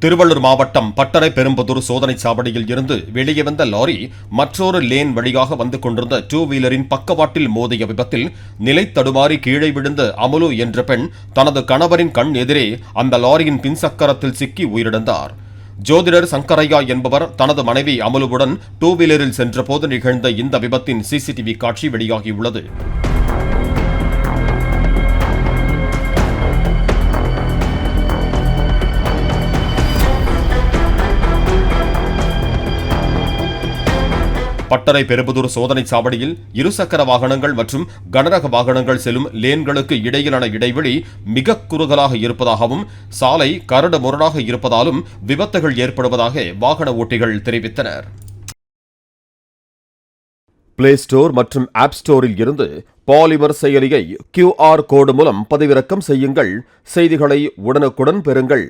திருவள்ளூர் மாவட்டம் பட்டறை பெரும்புதூர் சோதனைச் சாவடியில் இருந்து வெளியே வந்த லாரி மற்றொரு லேன் வழியாக வந்து கொண்டிருந்த டூ வீலரின் பக்கவாட்டில் மோதிய விபத்தில் நிலை தடுமாறி கீழே விழுந்த அமுலு என்ற பெண் தனது கணவரின் கண் எதிரே அந்த லாரியின் பின்சக்கரத்தில் சிக்கி உயிரிழந்தார். ஜோதிடர் சங்கரையா என்பவர் தனது மனைவி அமுலுவுடன் டூ வீலரில் சென்றபோது நிகழ்ந்த இந்த விபத்தின் சிசிடிவி காட்சி வெளியாகியுள்ளது. பட்டறை பெரும்புதூர் சோதனைச் சாவடியில் இருசக்கர வாகனங்கள் மற்றும் கனரக வாகனங்கள் செல்லும் லேன்களுக்கு இடையிலான இடைவெளி மிக குறுகலாக இருப்பதாகவும் சாலை கரடு முரடாக இருப்பதாலும் விபத்துகள் ஏற்படுவதாக வாகன ஓட்டிகள் தெரிவித்தனர். பிளே ஸ்டோர் மற்றும் ஆப் ஸ்டோரில் இருந்து பாலிமர் செயலியை QR கோடு மூலம் பதிவிறக்கம் செய்யுங்கள். செய்திகளை உடனுக்குடன் பெறுங்கள்.